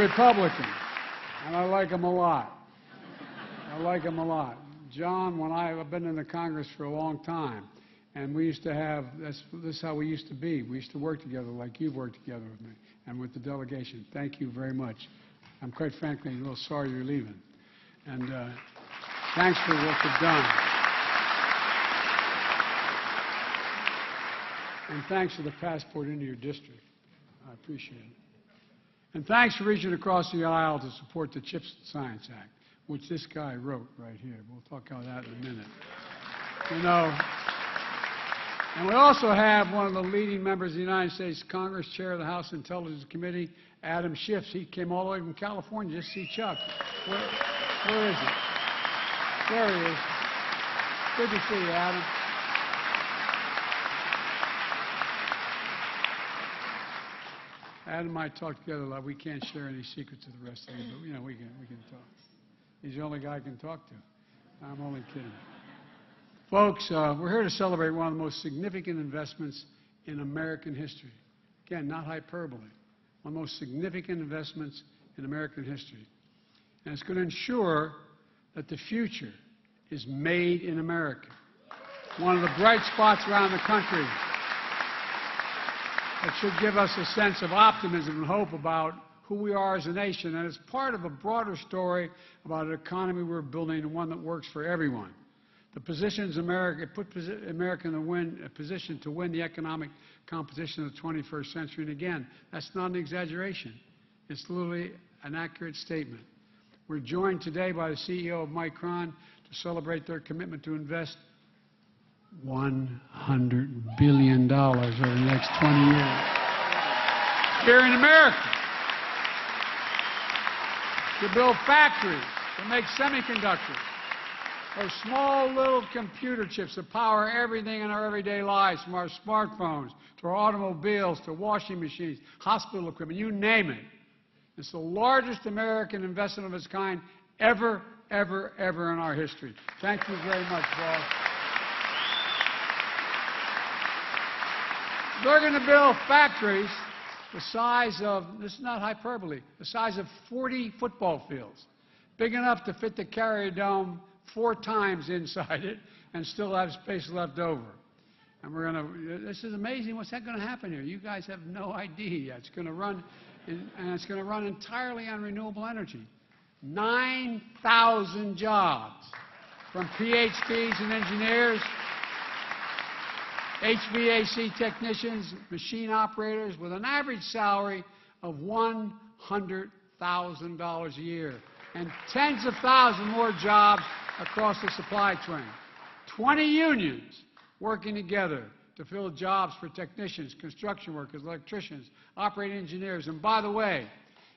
Republican, and I like him a lot. I like him a lot. John, I've been in the Congress for a long time, and we used to have, this is how we used to be. We used to work together like you've worked together with me and with the delegation. Thank you very much. I'm quite frankly a little sorry you're leaving. And thanks for what you've done. And thanks for the passport into your district. I appreciate it. And thanks for reaching across the aisle to support the CHIPS and Science Act, which this guy wrote right here. We'll talk about that in a minute. You know, and we also have one of the leading members of the United States Congress, Chair of the House Intelligence Committee, Adam Schiff. He came all the way from California just to see Chuck. Where is he? There he is. Good to see you, Adam. Adam and I talk together a lot. We can't share any secrets of the rest of you, but you know, we can talk. He's the only guy I can talk to. I'm only kidding. Folks, we're here to celebrate one of the most significant investments in American history. Again, not hyperbole. One of the most significant investments in American history. And it's going to ensure that the future is made in America. One of the bright spots around the country that should give us a sense of optimism and hope about who we are as a nation. And it's part of a broader story about an economy we're building and one that works for everyone. The positions America put America in a position to win the economic competition of the 21st century. And again, that's not an exaggeration. It's literally an accurate statement. We're joined today by the CEO of Micron to celebrate their commitment to invest $100 billion over the next 20 years here in America to build factories, to make semiconductors, or small little computer chips that power everything in our everyday lives, from our smartphones to our automobiles to washing machines, hospital equipment, you name it. It's the largest American investment of its kind ever in our history. Thank you very much, boss. They're going to build factories the size of, this is not hyperbole, the size of 40 football fields, big enough to fit the Carrier Dome 4 times inside it and still have space left over. And we're going to, this is amazing. What's that going to happen here? You guys have no idea. It's going to run, and it's going to run entirely on renewable energy. 9,000 jobs, from PhDs and engineers, HVAC technicians, machine operators, with an average salary of $100,000 a year, and tens of thousands more jobs across the supply chain. 20 unions working together to fill jobs for technicians, construction workers, electricians, operating engineers. And by the way,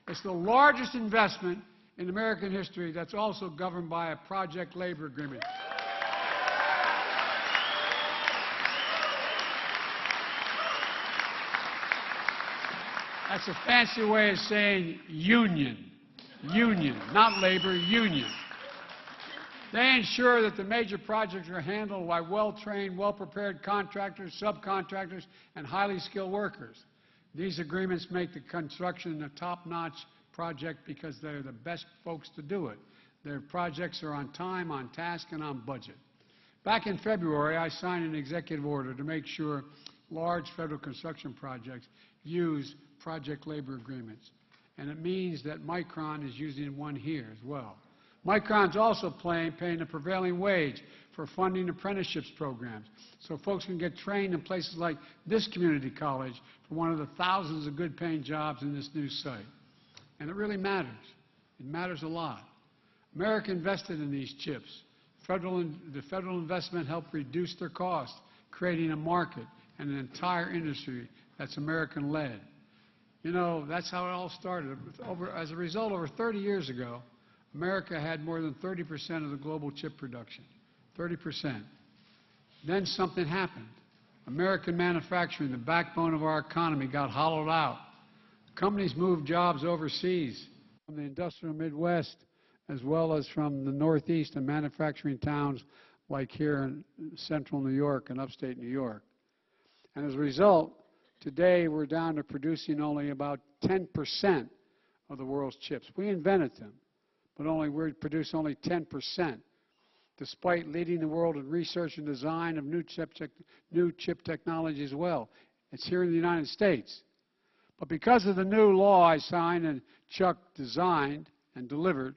it's the largest investment in American history that's also governed by a project labor agreement. That's a fancy way of saying union. Union, not labor, union. They ensure that the major projects are handled by well-trained, well-prepared contractors, subcontractors, and highly skilled workers. These agreements make the construction a top-notch project because they're the best folks to do it. Their projects are on time, on task, and on budget. Back in February, I signed an executive order to make sure large federal construction projects use project labor agreements. And it means that Micron is using one here as well. Micron's also paying a prevailing wage for funding apprenticeships programs, so folks can get trained in places like this community college for one of the thousands of good-paying jobs in this new site. And it really matters. It matters a lot. America invested in these chips. The federal investment helped reduce their costs, creating a market and an entire industry that's American-led. You know, that's how it all started. As a result, over 30 years ago, America had more than 30% of the global chip production. 30%. Then something happened. American manufacturing, the backbone of our economy, got hollowed out. Companies moved jobs overseas from the industrial Midwest as well as from the Northeast and manufacturing towns like here in central New York and upstate New York. And as a result, today we're down to producing only about 10% of the world's chips. We invented them, but we produce only 10%, despite leading the world in research and design of new chip technology as well. It's here in the United States. But because of the new law I signed and Chuck designed and delivered,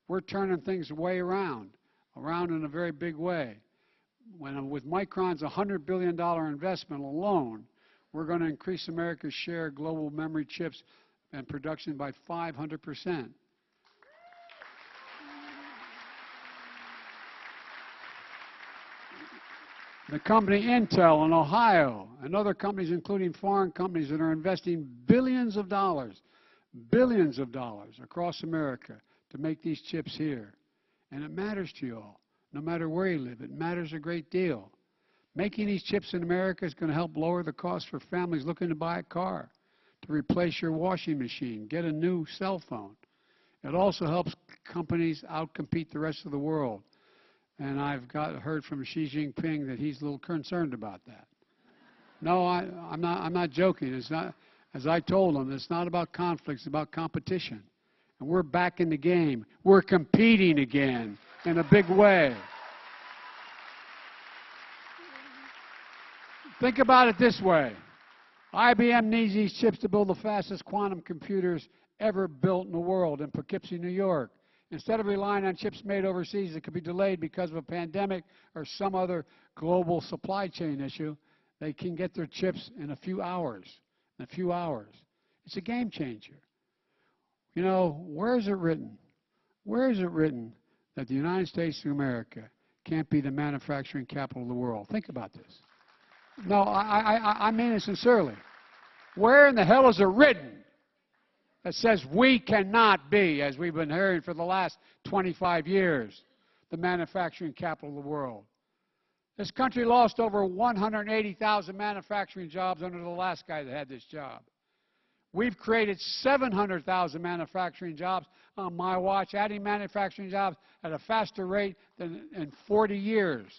we're turning things way around in a very big way. With Micron's $100 billion investment alone, we're going to increase America's share of global memory chips and production by 500%. The company Intel in Ohio and other companies, including foreign companies, that are investing billions of dollars across America to make these chips here. And it matters to you all, no matter where you live. It matters a great deal. Making these chips in America is going to help lower the cost for families looking to buy a car, to replace your washing machine, get a new cell phone. It also helps companies outcompete the rest of the world. And I've heard from Xi Jinping that he's a little concerned about that. No, I'm not joking. It's not, as I told him, it's not about conflict, it's about competition. And we're back in the game. We're competing again in a big way. Think about it this way. IBM needs these chips to build the fastest quantum computers ever built in the world in Poughkeepsie, New York. Instead of relying on chips made overseas that could be delayed because of a pandemic or some other global supply chain issue, they can get their chips in a few hours. It's a game changer. You know, where is it written? Where is it written that the United States of America can't be the manufacturing capital of the world? Think about this. No, I mean it sincerely. Where in the hell is it written that says we cannot be, as we've been hearing for the last 25 years, the manufacturing capital of the world? This country lost over 180,000 manufacturing jobs under the last guy that had this job. We've created 700,000 manufacturing jobs on my watch, adding manufacturing jobs at a faster rate than in 40 years.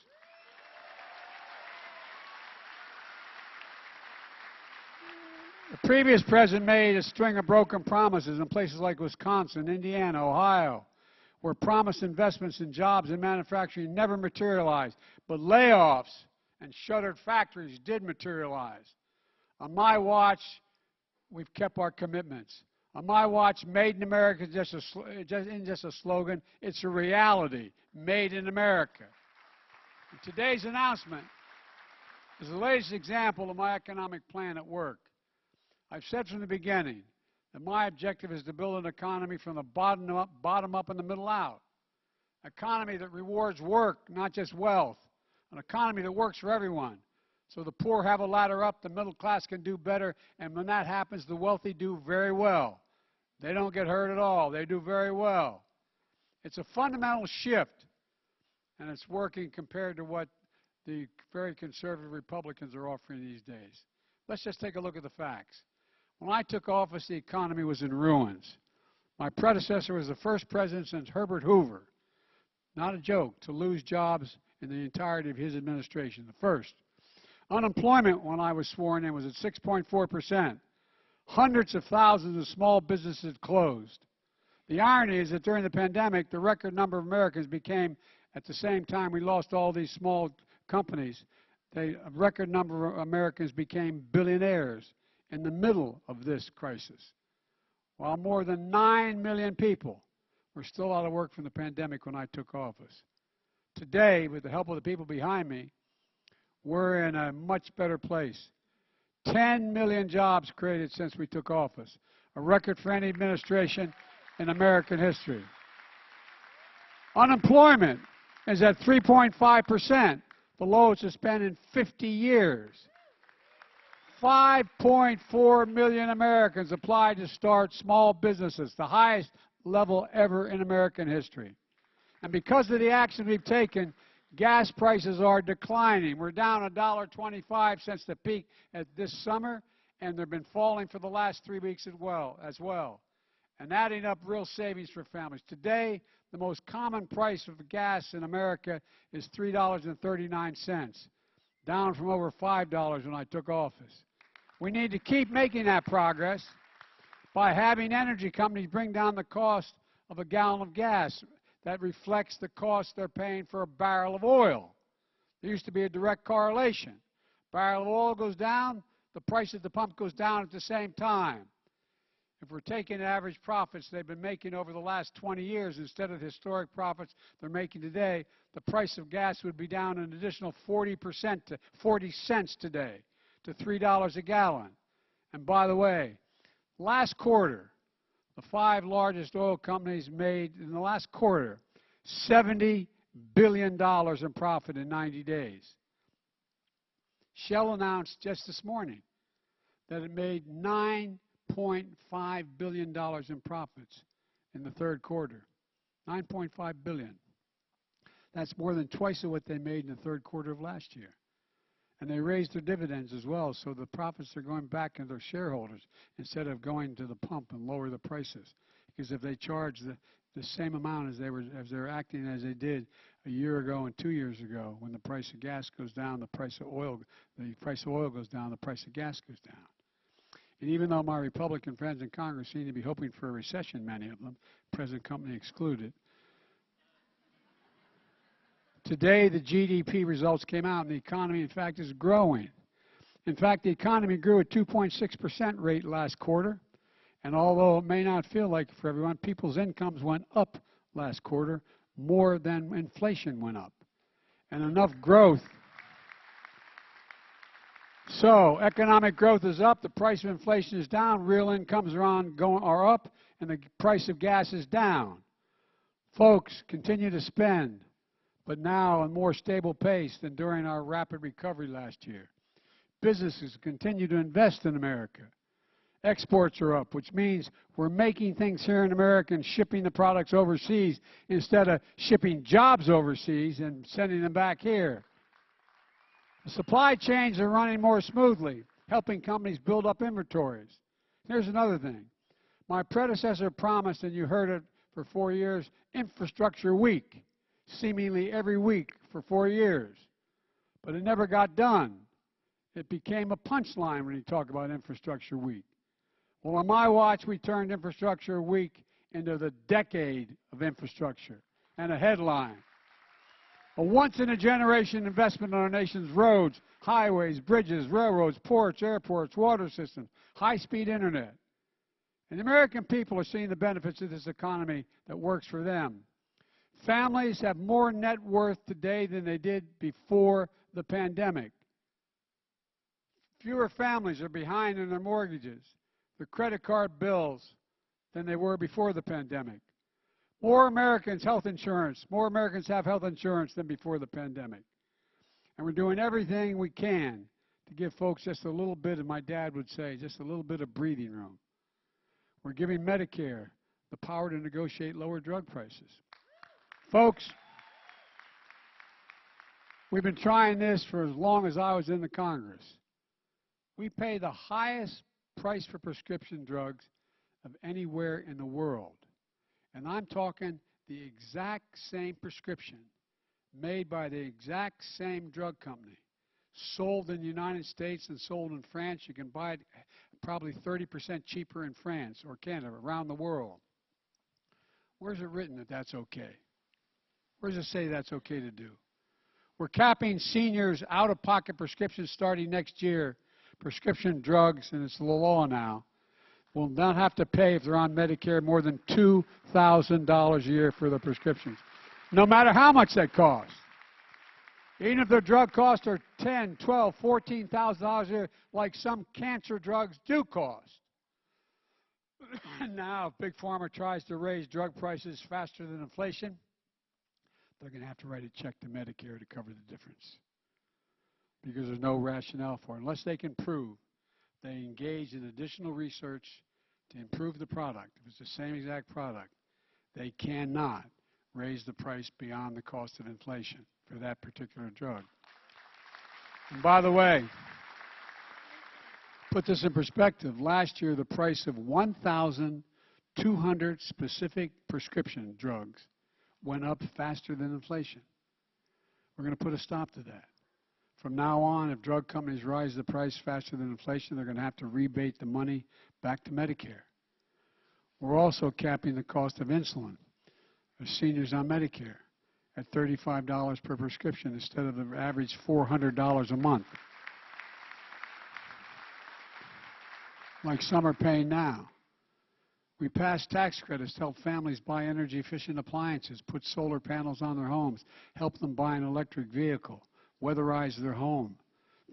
The previous president made a string of broken promises in places like Wisconsin, Indiana, Ohio, where promised investments in jobs and manufacturing never materialized, but layoffs and shuttered factories did materialize. On my watch, we've kept our commitments. On my watch, Made in America isn't just a slogan, it's a reality, made in America. And today's announcement is the latest example of my economic plan at work. I've said from the beginning that my objective is to build an economy from the bottom up and the middle out. An economy that rewards work, not just wealth. An economy that works for everyone. So the poor have a ladder up, the middle class can do better, and when that happens, the wealthy do very well. They don't get hurt at all. They do very well. It's a fundamental shift, and it's working compared to what the very conservative Republicans are offering these days. Let's just take a look at the facts. When I took office, the economy was in ruins. My predecessor was the first president since Herbert Hoover, not a joke, to lose jobs in the entirety of his administration, the first. Unemployment, when I was sworn in, was at 6.4%. Hundreds of thousands of small businesses closed. The irony is that during the pandemic, the record number of Americans became, at the same time we lost all these small companies, a record number of Americans became billionaires in the middle of this crisis, while more than 9 million people were still out of work from the pandemic when I took office. Today, with the help of the people behind me, we're in a much better place. 10 million jobs created since we took office, a record for any administration in American history. Unemployment is at 3.5%, the lowest it's been in 50 years. 5.4 million Americans applied to start small businesses, the highest level ever in American history. And because of the action we've taken, gas prices are declining. We're down $1.25 since the peak at this summer, and they've been falling for the last 3 weeks as well, and adding up real savings for families. Today, the most common price of gas in America is $3.39, down from over $5 when I took office. We need to keep making that progress, by having energy companies bring down the cost of a gallon of gas. That reflects the cost they're paying for a barrel of oil. There used to be a direct correlation. Barrel of oil goes down, the price at the pump goes down at the same time. If we're taking average profits they've been making over the last 20 years instead of the historic profits they're making today, the price of gas would be down an additional 40% to 40 cents today to $3 a gallon. And by the way, last quarter, the 5 largest oil companies made, in the last quarter, $70 billion in profit in 90 days. Shell announced just this morning that it made $9.5 billion in profits in the third quarter. $9.5 billion. That's more than twice of what they made in the third quarter of last year. And they raised their dividends as well, so the profits are going back to their shareholders instead of going to the pump and lower the prices. Because if they charge the same amount as they were acting as they did a year ago and 2 years ago, when the price of gas goes down, the price of oil goes down, the price of gas goes down. And even though my Republican friends in Congress seem to be hoping for a recession, many of them, present company excluded, today the GDP results came out and the economy, in fact, is growing. In fact, the economy grew at 2.6% rate last quarter. And although it may not feel like it for everyone, people's incomes went up last quarter more than inflation went up. And enough growth. So economic growth is up, the price of inflation is down, real incomes are up, and the price of gas is down. Folks continue to spend, but now at a more stable pace than during our rapid recovery last year. Businesses continue to invest in America. Exports are up, which means we're making things here in America and shipping the products overseas instead of shipping jobs overseas and sending them back here. The supply chains are running more smoothly, helping companies build up inventories. Here's another thing. My predecessor promised, and you heard it for 4 years, infrastructure week, seemingly every week for 4 years. But it never got done. It became a punchline when you talk about infrastructure week. Well, on my watch, we turned infrastructure week into the decade of infrastructure and a headline. A once-in-a-generation investment in our nation's roads, highways, bridges, railroads, ports, airports, water systems, high-speed internet. And the American people are seeing the benefits of this economy that works for them. Families have more net worth today than they did before the pandemic. Fewer families are behind in their mortgages, their credit card bills, than they were before the pandemic. More Americans have health insurance than before the pandemic. And we're doing everything we can to give folks just a little bit, and my dad would say, just a little bit of breathing room. We're giving Medicare the power to negotiate lower drug prices. Folks, we've been trying this for as long as I was in the Congress. We pay the highest price for prescription drugs of anywhere in the world. And I'm talking the exact same prescription made by the exact same drug company, sold in the United States and sold in France. You can buy it probably 30% cheaper in France or Canada, around the world. Where's it written that that's okay? Where does it say that's okay to do? We're capping seniors' out-of-pocket prescriptions starting next year. Prescription drugs, and it's the law now, will not have to pay if they're on Medicare more than $2,000 a year for the prescriptions, no matter how much they cost. Even if their drug costs are $10,000, $12,000, $14,000 a year, like some cancer drugs do cost. Now, if Big Pharma tries to raise drug prices faster than inflation, they're going to have to write a check to Medicare to cover the difference, because there's no rationale for it. Unless they can prove they engage in additional research to improve the product, if it's the same exact product, they cannot raise the price beyond the cost of inflation for that particular drug. And by the way, put this in perspective, last year the price of 1,200 specific prescription drugs went up faster than inflation. We're going to put a stop to that. From now on, if drug companies rise the price faster than inflation, they're going to have to rebate the money back to Medicare. We're also capping the cost of insulin for seniors on Medicare at $35 per prescription instead of the average $400 a month, like some are paying now. We passed tax credits to help families buy energy-efficient appliances, put solar panels on their homes, help them buy an electric vehicle, weatherize their home.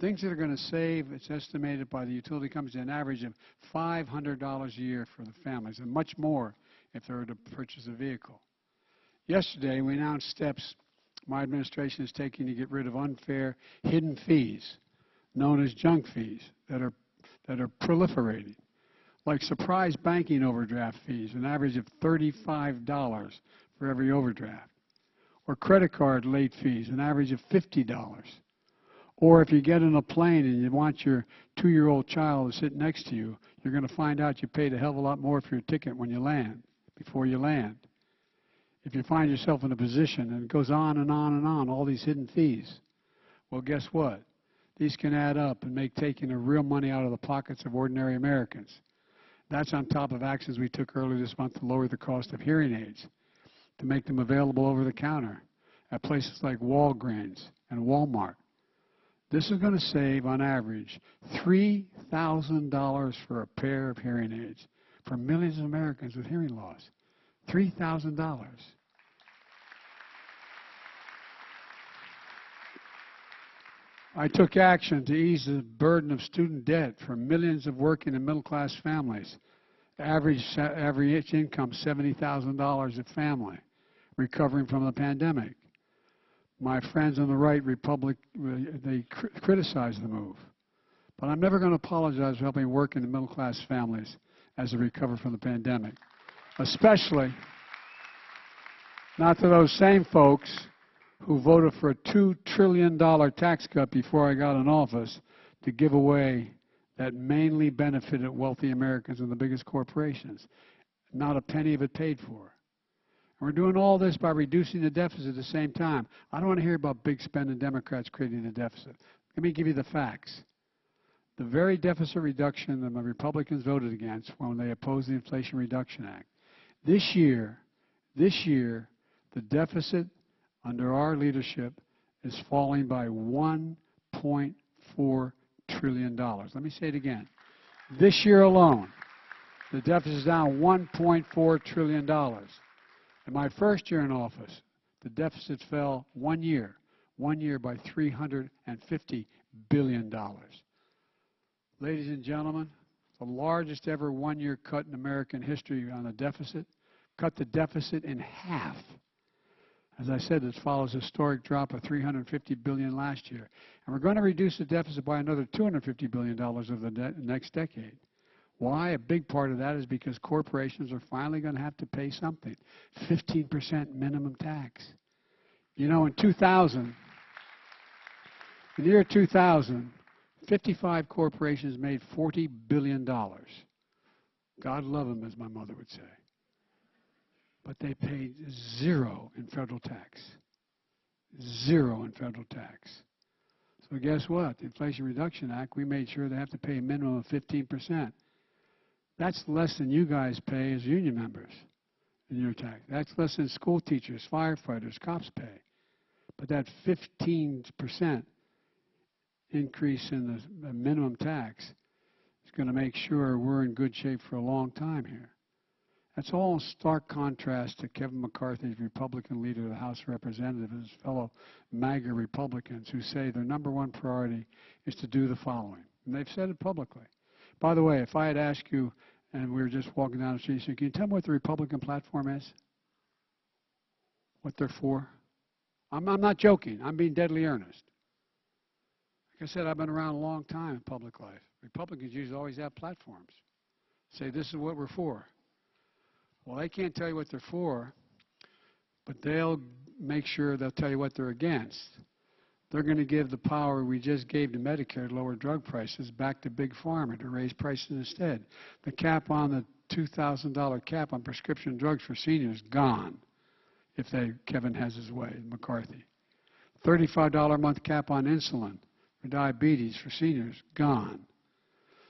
Things that are going to save, it's estimated by the utility companies, an average of $500 a year for the families, and much more if they were to purchase a vehicle. Yesterday, we announced steps my administration is taking to get rid of unfair hidden fees, known as junk fees, that are proliferating, like surprise banking overdraft fees, an average of $35 for every overdraft, or credit card late fees, an average of $50. Or if you get on a plane and you want your 2-year-old child to sit next to you, you're going to find out you paid a hell of a lot more for your ticket when you land, before you land. If you find yourself in a position, and it goes on and on and on, all these hidden fees, well, guess what? These can add up and make taking the real money out of the pockets of ordinary Americans. That's on top of actions we took earlier this month to lower the cost of hearing aids, to make them available over the counter at places like Walgreens and Walmart. This is going to save, on average, $3,000 for a pair of hearing aids for millions of Americans with hearing loss. $3,000. I took action to ease the burden of student debt for millions of working and middle-class families. Average income, $70,000 a family, recovering from the pandemic. My friends on the right, they criticize the move. But I'm never going to apologize for helping working and middle-class families as they recover from the pandemic. Especially not to those same folks who voted for a $2 trillion tax cut before I got in office to give away that mainly benefited wealthy Americans and the biggest corporations. Not a penny of it paid for. And we're doing all this by reducing the deficit at the same time. I don't want to hear about big spending Democrats creating a deficit. Let me give you the facts. The very deficit reduction that the Republicans voted against when they opposed the Inflation Reduction Act. This year, the deficit under our leadership is falling by $1.4 trillion. Let me say it again. This year alone, the deficit is down $1.4 trillion. In my first year in office, the deficit fell one year by $350 billion. Ladies and gentlemen, the largest ever one-year cut in American history on the deficit, cut the deficit in half. As I said, this follows a historic drop of $350 billion last year. And we're going to reduce the deficit by another $250 billion over the next decade. Why? A big part of that is because corporations are finally going to have to pay something. 15% minimum tax. You know, in the year 2000, 55 corporations made $40 billion. God love them, as my mother would say. But they paid zero in federal tax. Zero in federal tax. So guess what? The Inflation Reduction Act, we made sure they have to pay a minimum of 15%. That's less than you guys pay as union members in your tax. That's less than school teachers, firefighters, cops pay. But that 15% increase in the minimum tax is going to make sure we're in good shape for a long time here. That's all in stark contrast to Kevin McCarthy, Republican leader of the House of Representatives, and his fellow MAGA Republicans who say their #1 priority is to do the following. And they've said it publicly. By the way, if I had asked you and we were just walking down the street, so can you tell me what the Republican platform is? What they're for? I'm not joking. I'm being deadly earnest. Like I said, I've been around a long time in public life. Republicans usually always have platforms. Say, this is what we're for. Well, they can't tell you what they're for, but they'll make sure they'll tell you what they're against. They're going to give the power we just gave to Medicare to lower drug prices back to Big Pharma to raise prices instead. The cap on the $2,000 cap on prescription drugs for seniors, gone, if Kevin has his way, McCarthy. $35 a month cap on insulin for diabetes for seniors, gone.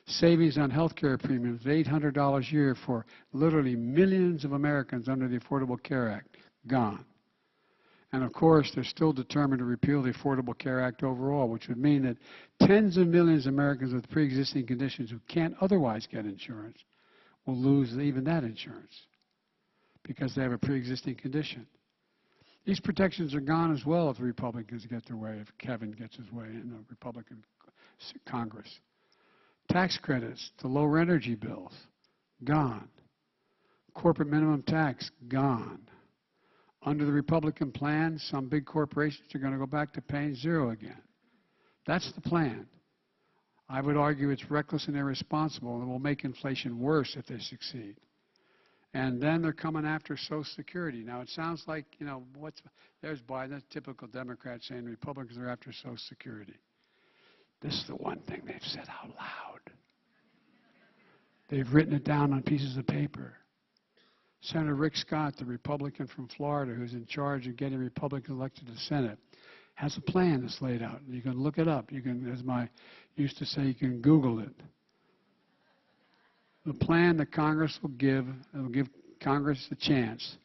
Savings on health care premiums, $800 a year for literally millions of Americans under the Affordable Care Act, gone. And of course, they're still determined to repeal the Affordable Care Act overall, which would mean that tens of millions of Americans with pre-existing conditions who can't otherwise get insurance will lose even that insurance because they have a pre-existing condition. These protections are gone as well if the Republicans get their way, if Kevin gets his way in the Republican Congress. Tax credits to lower energy bills, gone. Corporate minimum tax, gone. Under the Republican plan, some big corporations are going to go back to paying zero again. That's the plan. I would argue it's reckless and irresponsible and will make inflation worse if they succeed. And then they're coming after Social Security. Now, it sounds like, you know, there's Biden, that's typical Democrat saying Republicans are after Social Security. This is the one thing they've said out loud. They've written it down on pieces of paper. Senator Rick Scott, the Republican from Florida, who's in charge of getting Republicans elected to the Senate, has a plan that's laid out. You can look it up. You can, as I used to say, you can Google it. The plan that Congress will give Congress the chance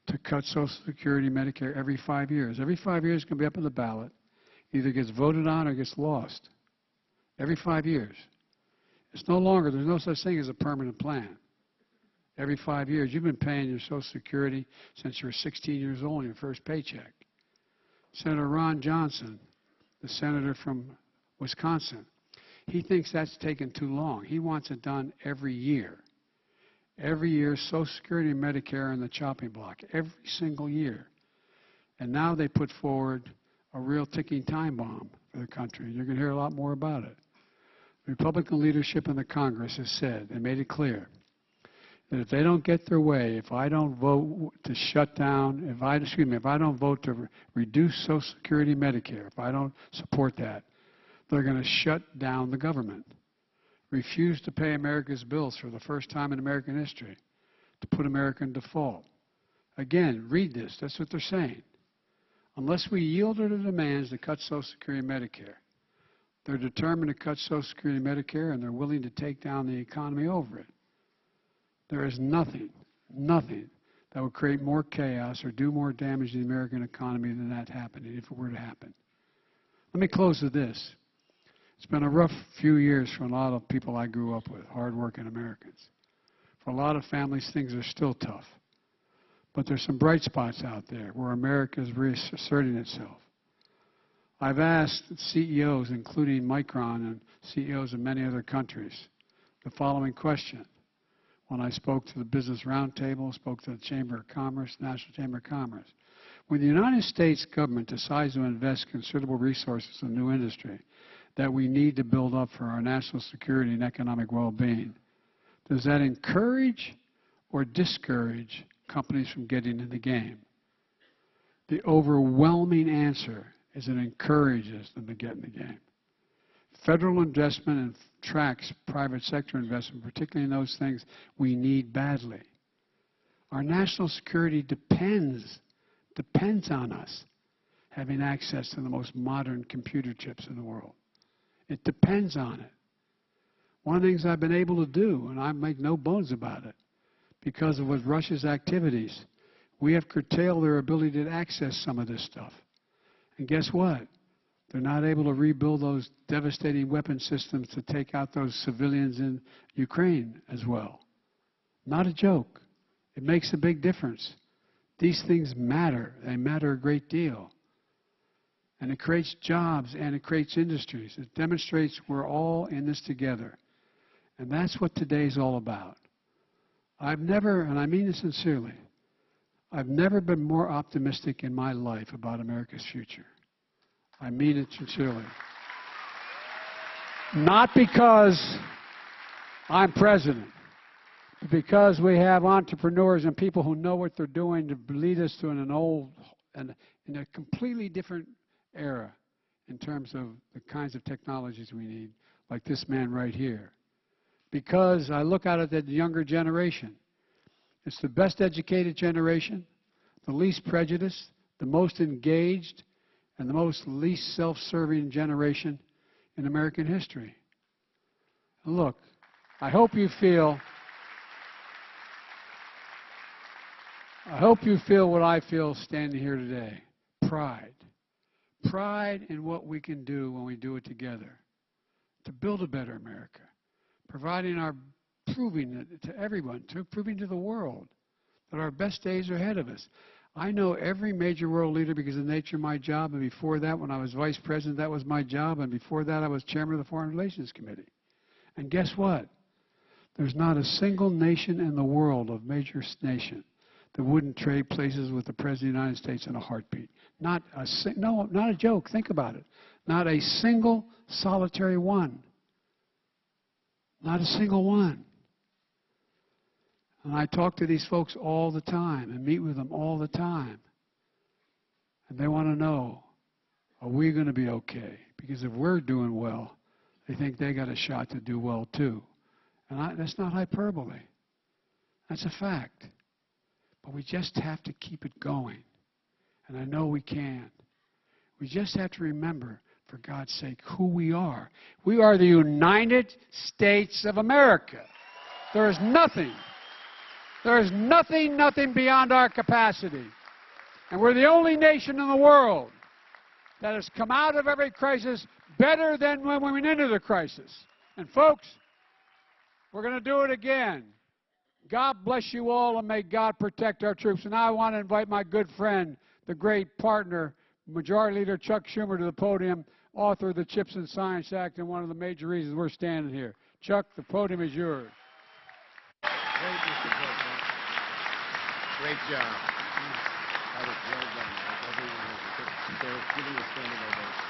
to cut Social Security, Medicare every 5 years. Every 5 years it's going to be up on the ballot. Either gets voted on or gets lost. Every 5 years. It's no longer, there's no such thing as a permanent plan. Every 5 years, you've been paying your Social Security since you were 16 years old in your first paycheck. Senator Ron Johnson, the senator from Wisconsin, he thinks that's taken too long. He wants it done every year. Every year, Social Security and Medicare are in the chopping block, every single year. And now they put forward a real ticking time bomb for the country. You're going to hear a lot more about it. The Republican leadership in the Congress has said, they made it clear, that if they don't get their way, if I don't vote to shut down, if I don't vote to reduce Social Security and Medicare, if I don't support that, they're going to shut down the government, refuse to pay America's bills for the first time in American history, to put America in default. Again, read this. That's what they're saying. Unless we yield to the demands to cut Social Security and Medicare, they're determined to cut Social Security and Medicare, and they're willing to take down the economy over it. There is nothing that would create more chaos or do more damage to the American economy than that happening, if it were to happen. Let me close with this. It's been a rough few years for a lot of people I grew up with, hardworking Americans. For a lot of families, things are still tough. But there's some bright spots out there where America is reasserting itself. I've asked CEOs, including Micron and CEOs of many other countries, the following question. When I spoke to the Business Roundtable, spoke to the Chamber of Commerce, National Chamber of Commerce. When the United States government decides to invest considerable resources in a new industry that we need to build up for our national security and economic well-being, does that encourage or discourage companies from getting in the game? The overwhelming answer is it encourages them to get in the game. Federal investment attracts private sector investment, particularly in those things we need badly. Our national security depends on us having access to the most modern computer chips in the world. It depends on it. One of the things I've been able to do, and I make no bones about it, because of Russia's activities, we have curtailed their ability to access some of this stuff. And guess what? They're not able to rebuild those devastating weapon systems to take out those civilians in Ukraine as well. Not a joke. It makes a big difference. These things matter. They matter a great deal. And it creates jobs and it creates industries. It demonstrates we're all in this together. And that's what today's all about. I've never, and I mean this sincerely, I've never been more optimistic in my life about America's future. I mean it sincerely. Not because I'm president, but because we have entrepreneurs and people who know what they're doing to lead us to in a completely different era in terms of the kinds of technologies we need, like this man right here. Because I look out at the younger generation. It's the best educated generation, the least prejudiced, the most engaged, and the most least self-serving generation in American history. And look, I hope you feel what I feel standing here today. Pride. Pride in what we can do when we do it together to build a better America. Proving it to everyone, proving to the world that our best days are ahead of us. I know every major world leader because of the nature of my job, and before that, when I was vice president, that was my job, and before that, I was chairman of the Foreign Relations Committee. And guess what? There's not a single nation in the world, of major nation, that wouldn't trade places with the President of the United States in a heartbeat. Not a joke. Think about it. Not a single solitary one. Not a single one. And I talk to these folks all the time and meet with them all the time. And they want to know, are we going to be okay? Because if we're doing well, they think they got a shot to do well too. And that's not hyperbole. That's a fact. But we just have to keep it going. And I know we can. We just have to remember, for God's sake, who we are. We are the United States of America. There is nothing beyond our capacity. And we're the only nation in the world that has come out of every crisis better than when we went into the crisis. And folks, we're going to do it again. God bless you all, and may God protect our troops. And now I want to invite my good friend, the great partner, Majority Leader Chuck Schumer, to the podium, author of the CHIPS and Science Act, and one of the major reasons we're standing here. Chuck, the podium is yours. Great, Mr. President. Great job. That was well done. Everyone was giving a standing ovation.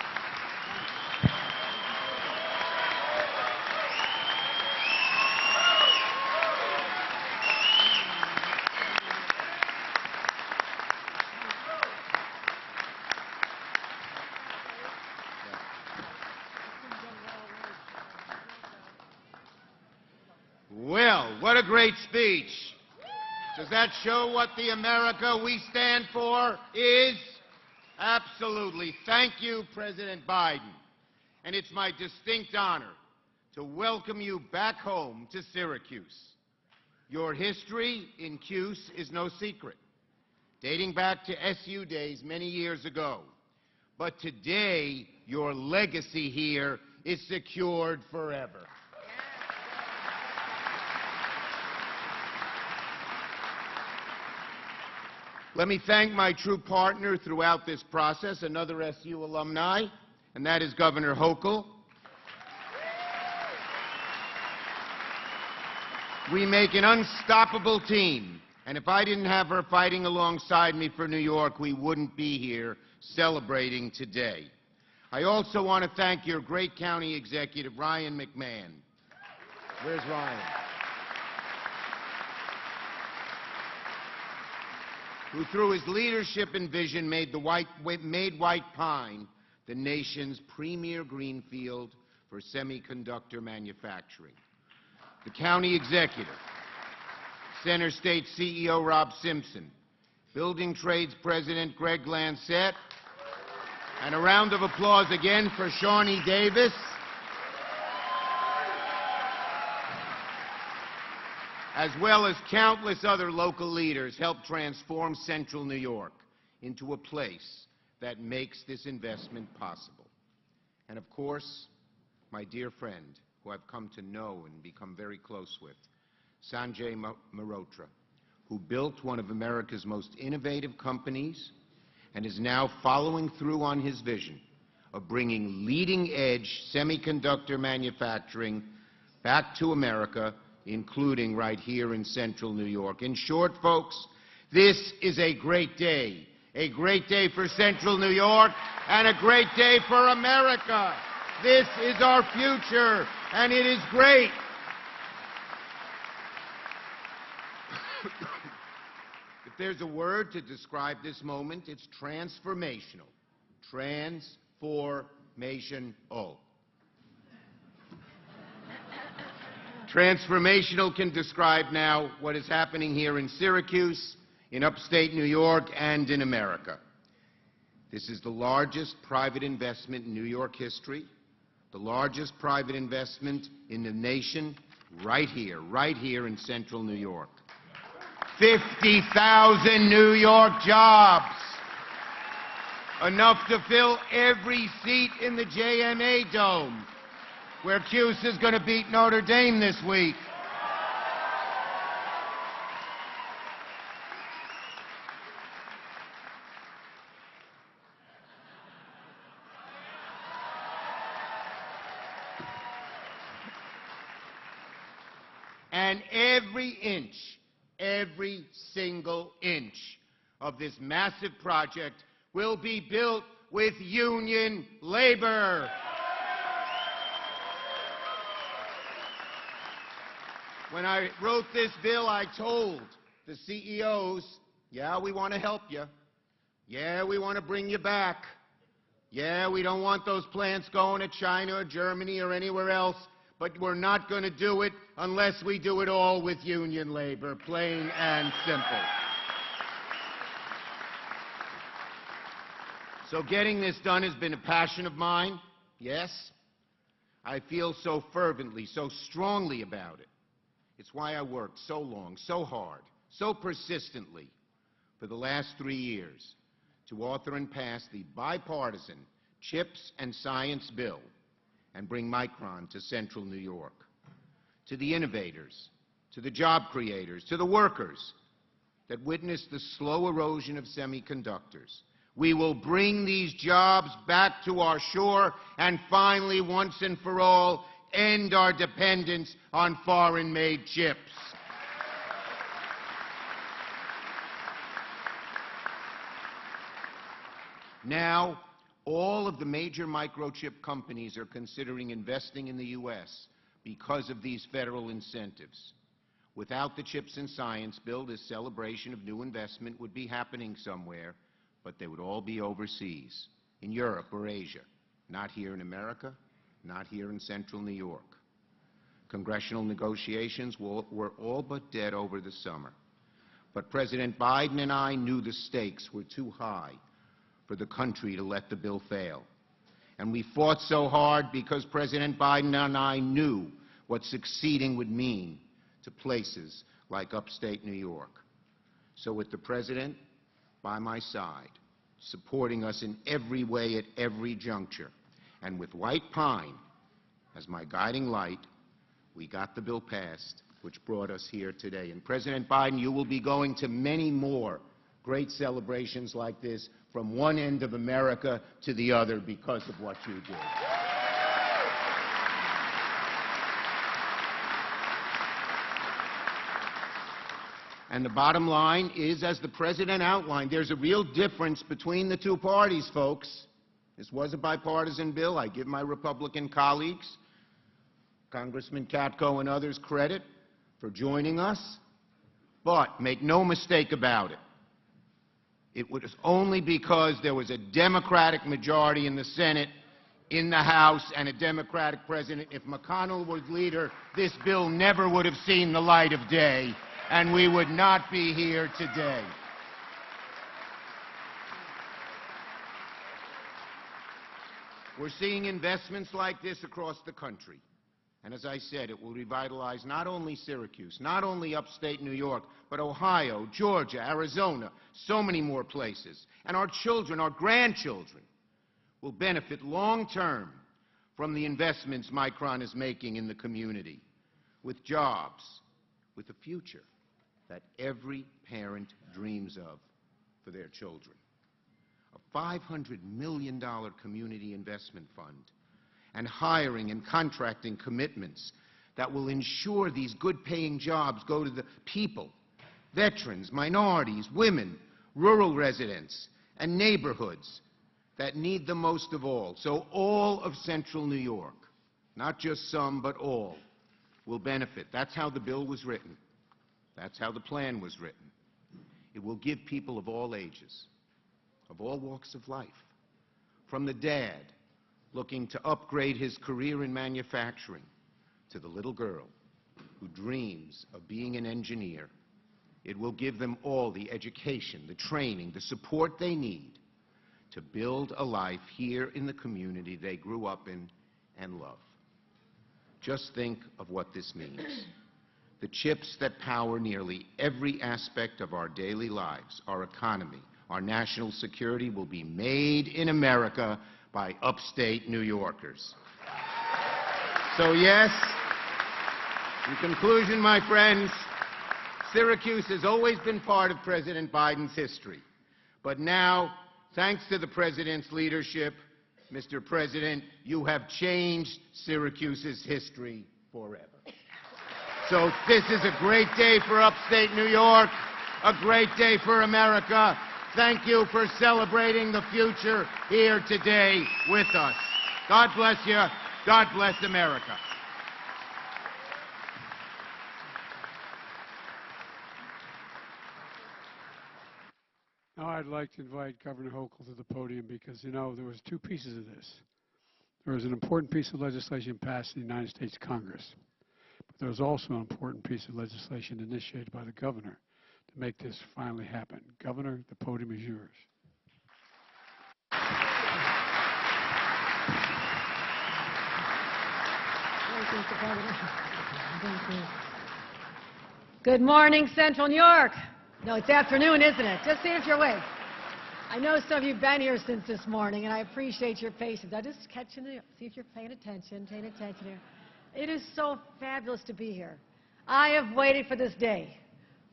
Well, what a great speech. Does that show what the America we stand for is? Absolutely. Thank you, President Biden. And it's my distinct honor to welcome you back home to Syracuse. Your history in Cuse is no secret, dating back to SU days many years ago. But today, your legacy here is secured forever. Let me thank my true partner throughout this process, another SU alumni, and that is Governor Hochul. We make an unstoppable team, and if I didn't have her fighting alongside me for New York, we wouldn't be here celebrating today. I also want to thank your great county executive, Ryan McMahon. Where's Ryan? Who through his leadership and vision made White Pine the nation's premier greenfield for semiconductor manufacturing. The county executive, Center State CEO Rob Simpson, Building Trades President Greg Lancette, and a round of applause again for Shawnee Davis, as well as countless other local leaders, helped transform Central New York into a place that makes this investment possible. And of course, my dear friend, who I've come to know and become very close with, Sanjay Mehrotra, who built one of America's most innovative companies and is now following through on his vision of bringing leading-edge semiconductor manufacturing back to America, including right here in Central New York. In short, folks, this is a great day for Central New York, and a great day for America. This is our future, and it is great. If there's a word to describe this moment, it's transformational. Transformational. Transformational can describe now what is happening here in Syracuse, in upstate New York, and in America. This is the largest private investment in New York history, the largest private investment in the nation, right here in central New York. 50,000 New York jobs. Enough to fill every seat in the JMA Dome, where Cuse is going to beat Notre Dame this week. And every single inch of this massive project will be built with union labor. When I wrote this bill, I told the CEOs, yeah, we want to help you. Yeah, we want to bring you back. Yeah, we don't want those plants going to China or Germany or anywhere else, but we're not going to do it unless we do it all with union labor, plain and simple. So getting this done has been a passion of mine, yes. I feel so fervently, so strongly about it. It's why I worked so long, so hard, so persistently for the last 3 years to author and pass the bipartisan CHIPS and Science Bill and bring Micron to central New York. To the innovators, to the job creators, to the workers that witnessed the slow erosion of semiconductors. We will bring these jobs back to our shore and finally, once and for all, end our dependence on foreign-made chips. Now, all of the major microchip companies are considering investing in the U.S. because of these federal incentives. Without the CHIPS and Science Bill, this celebration of new investment would be happening somewhere, but they would all be overseas, in Europe or Asia, not here in America, not here in central New York. Congressional negotiations were all but dead over the summer. But President Biden and I knew the stakes were too high for the country to let the bill fail. And we fought so hard because President Biden and I knew what succeeding would mean to places like upstate New York. So with the President by my side, supporting us in every way at every juncture, and with White Pine as my guiding light, we got the bill passed, which brought us here today. And President Biden, you will be going to many more great celebrations like this from one end of America to the other because of what you did. And the bottom line is, as the President outlined, there's a real difference between the two parties, folks. This was a bipartisan bill. I give my Republican colleagues, Congressman Katko and others, credit for joining us. But make no mistake about it, it was only because there was a Democratic majority in the Senate, in the House, and a Democratic president. If McConnell was leader, this bill never would have seen the light of day, and we would not be here today. We're seeing investments like this across the country. And as I said, it will revitalize not only Syracuse, not only upstate New York, but Ohio, Georgia, Arizona, so many more places. And our children, our grandchildren, will benefit long-term from the investments Micron is making in the community, with jobs, with a future that every parent dreams of for their children. A $500 million community investment fund, and hiring and contracting commitments that will ensure these good-paying jobs go to the people, veterans, minorities, women, rural residents, and neighborhoods that need the most of all. So all of central New York, not just some, but all, will benefit. That's how the bill was written. That's how the plan was written. It will give people of all ages, of all walks of life, from the dad looking to upgrade his career in manufacturing, to the little girl who dreams of being an engineer. It will give them all the education, the training, the support they need to build a life here in the community they grew up in and love. Just think of what this means. The chips that power nearly every aspect of our daily lives, our economy, our national security, will be made in America by upstate New Yorkers. So yes, in conclusion, my friends, Syracuse has always been part of President Biden's history. But now, thanks to the President's leadership, Mr. President, you have changed Syracuse's history forever. So this is a great day for upstate New York, a great day for America. Thank you for celebrating the future here today with us. God bless you. God bless America. Now I'd like to invite Governor Hochul to the podium because, you know, there was two pieces of this. There was an important piece of legislation passed in the United States Congress, but there was also an important piece of legislation initiated by the governor to make this finally happen. Governor, the podium is yours. Thank you, Mr. President. Thank you. Good morning, Central New York. No, it's afternoon, isn't it? Just see if you're awake. I know some of you have been here since this morning, and I appreciate your patience. I just catching it, see if you're paying attention here. It is so fabulous to be here. I have waited for this day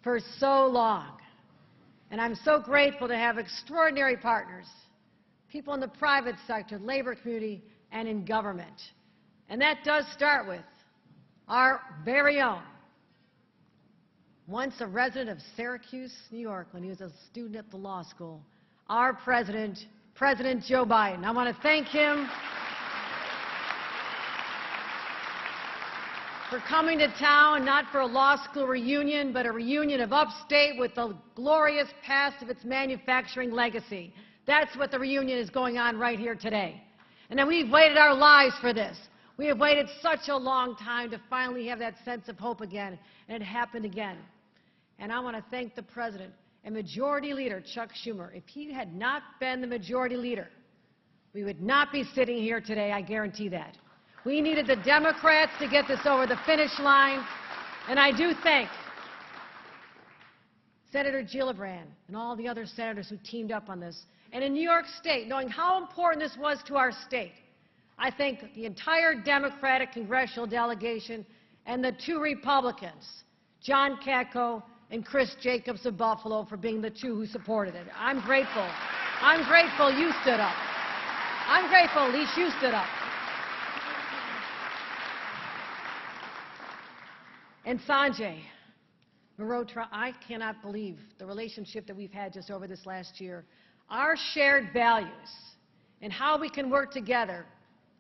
for so long, and I'm so grateful to have extraordinary partners, people in the private sector, labor community, and in government. And that does start with our very own, once a resident of Syracuse, New York, when he was a student at the law school, our president, President Joe Biden. I want to thank him for coming to town, not for a law school reunion, but a reunion of upstate with the glorious past of its manufacturing legacy. That's what the reunion is going on right here today. And then we've waited our lives for this. We have waited such a long time to finally have that sense of hope again, and it happened again. And I want to thank the President and Majority Leader Chuck Schumer. If he had not been the Majority Leader, we would not be sitting here today, I guarantee that. We needed the Democrats to get this over the finish line, and I do thank Senator Gillibrand and all the other senators who teamed up on this. And in New York State, knowing how important this was to our state, I thank the entire Democratic congressional delegation and the two Republicans, John Katko and Chris Jacobs of Buffalo, for being the two who supported it. I'm grateful. I'm grateful you stood up. I'm grateful at least you stood up. And Sanjay Mehrotra, I cannot believe the relationship that we've had just over this last year. Our shared values and how we can work together,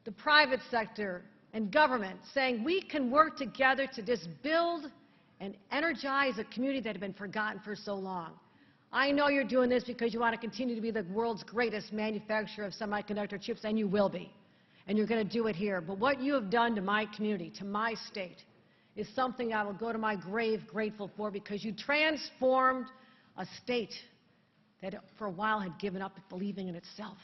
the private sector and government, saying we can work together to just build and energize a community that had been forgotten for so long. I know you're doing this because you want to continue to be the world's greatest manufacturer of semiconductor chips, and you will be. And you're going to do it here. But what you have done to my community, to my state, is something I will go to my grave grateful for, because you transformed a state that for a while had given up believing in itself.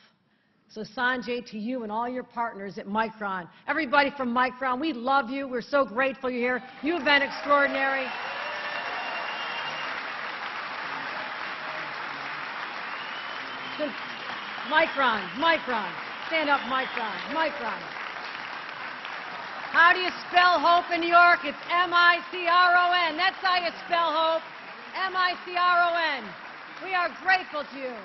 So Sanjay, to you and all your partners at Micron, everybody from Micron, we love you. We're so grateful you're here. You've been extraordinary. Micron, stand up, Micron. How do you spell hope in New York? It's M-I-C-R-O-N. That's how you spell hope, M-I-C-R-O-N. We are grateful to you.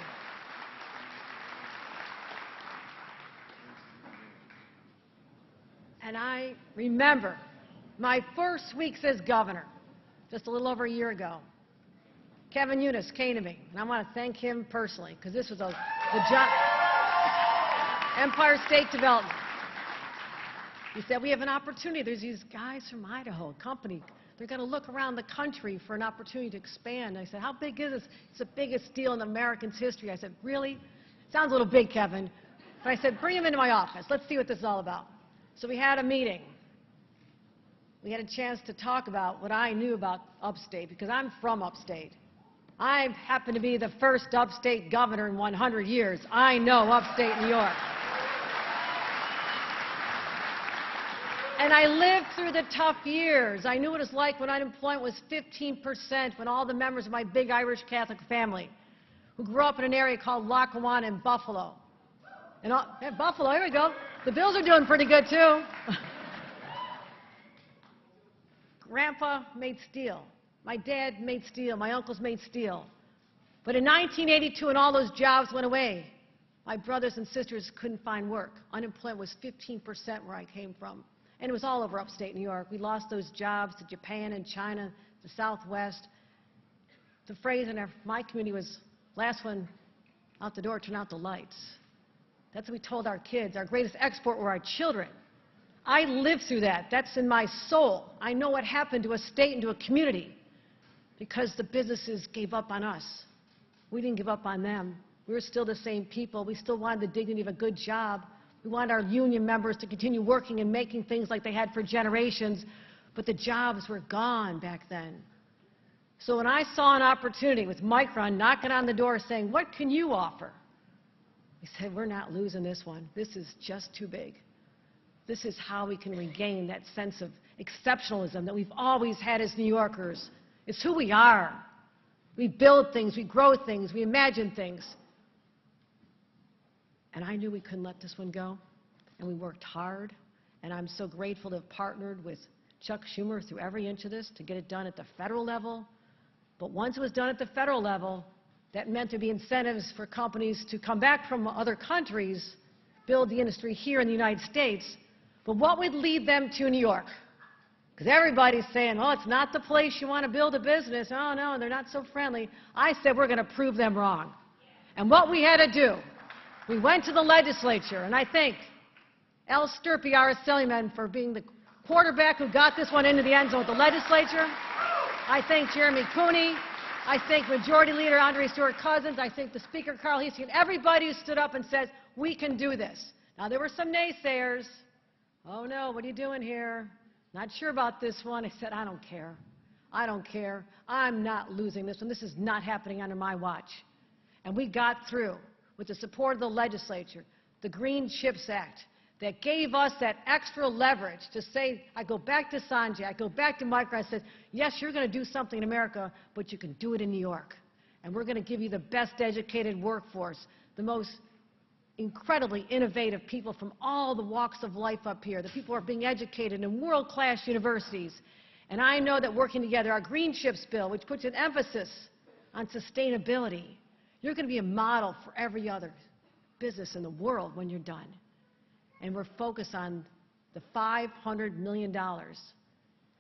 And I remember my first weeks as governor, just a little over a year ago. Kevin Eunice came to me, and I want to thank him personally, because this was the job, Empire State Development. He said, we have an opportunity. There's these guys from Idaho, a company. They're going to look around the country for an opportunity to expand. I said, how big is this? It's the biggest deal in Americans' history. I said, really? Sounds a little big, Kevin. But I said, bring him into my office. Let's see what this is all about. So we had a meeting. We had a chance to talk about what I knew about upstate, because I'm from upstate. I happen to be the first upstate governor in 100 years. I know upstate New York. And I lived through the tough years. I knew what it was like when unemployment was 15%, when all the members of my big Irish Catholic family, who grew up in an area called Lackawanna in Buffalo. And Buffalo, here we go. The Bills are doing pretty good, too. Grandpa made steel. My dad made steel. My uncles made steel. But in 1982, when all those jobs went away, my brothers and sisters couldn't find work. Unemployment was 15% where I came from. And it was all over upstate New York. We lost those jobs to Japan and China, the Southwest. The phrase in my community was, last one out the door, turn out the lights. That's what we told our kids. Our greatest export were our children. I lived through that. That's in my soul. I know what happened to a state and to a community because the businesses gave up on us. We didn't give up on them. We were still the same people. We still wanted the dignity of a good job. We wanted our union members to continue working and making things like they had for generations, but the jobs were gone back then. So when I saw an opportunity with Micron knocking on the door saying, what can you offer? We said, we're not losing this one. This is just too big. This is how we can regain that sense of exceptionalism that we've always had as New Yorkers. It's who we are. We build things, we grow things, we imagine things. And I knew we couldn't let this one go, and we worked hard, and I'm so grateful to have partnered with Chuck Schumer through every inch of this to get it done at the federal level. But once it was done at the federal level, that meant there'd be incentives for companies to come back from other countries, build the industry here in the United States. But what would lead them to New York? Because everybody's saying, oh, it's not the place you want to build a business. Oh, no, they're not so friendly. I said, we're going to prove them wrong. And what we had to do, we went to the legislature, and I thank Al Sturpey, our Assemblyman, for being the quarterback who got this one into the end zone with the legislature. I thank Jeremy Cooney. I thank Majority Leader Andre Stewart-Cousins. I thank the Speaker, Carl Heastie, and everybody who stood up and said, we can do this. Now, there were some naysayers. Oh, no, what are you doing here? Not sure about this one. I said, I don't care. I don't care. I'm not losing this one. This is not happening under my watch. And we got through with the support of the legislature, the Green Chips Act, that gave us that extra leverage to say, I go back to Sanjay, I go back to Micron, I said, yes, you're going to do something in America, but you can do it in New York. And we're going to give you the best educated workforce, the most incredibly innovative people from all the walks of life up here. The people are being educated in world-class universities. And I know that working together, our Green Chips bill, which puts an emphasis on sustainability, you're going to be a model for every other business in the world when you're done. And we're focused on the $500 million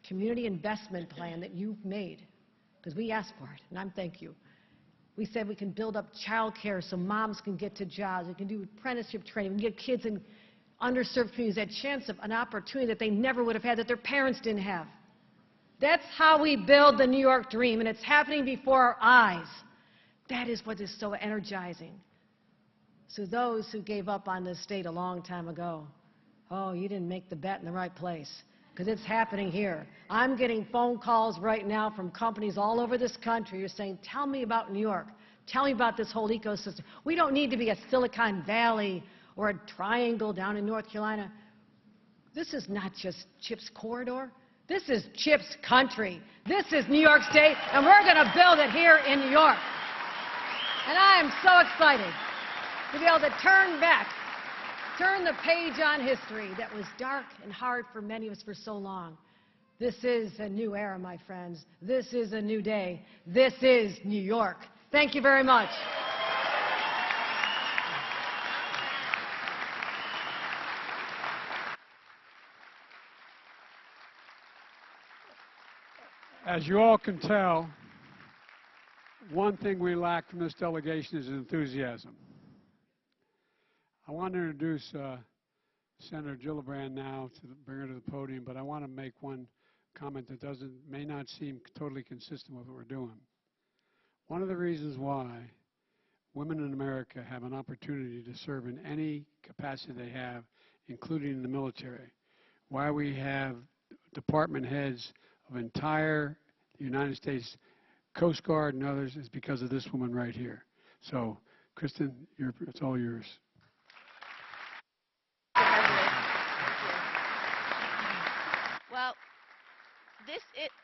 community investment plan that you've made, because we asked for it, and I'm thank you. We said we can build up child care so moms can get to jobs. We can do apprenticeship training. We can get kids in underserved communities that chance of an opportunity that they never would have had, that their parents didn't have. That's how we build the New York dream, and it's happening before our eyes. That is what is so energizing. So those who gave up on this state a long time ago, oh, you didn't make the bet in the right place, because it's happening here. I'm getting phone calls right now from companies all over this country who are saying, tell me about New York. Tell me about this whole ecosystem. We don't need to be a Silicon Valley or a triangle down in North Carolina. This is not just CHIPS corridor. This is CHIPS country. This is New York State, and we're going to build it here in New York. And I am so excited to be able to turn the page on history that was dark and hard for many of us for so long. This is a new era, my friends. This is a new day. This is New York. Thank you very much. As you all can tell, one thing we lack from this delegation is enthusiasm. I want to introduce Senator Gillibrand now to bring her to the podium, but I want to make one comment that may not seem totally consistent with what we're doing. One of the reasons why women in America have an opportunity to serve in any capacity they have, including in the military, why we have department heads of entire United States Coast Guard and others, is because of this woman right here. So, Kristen, it's all yours.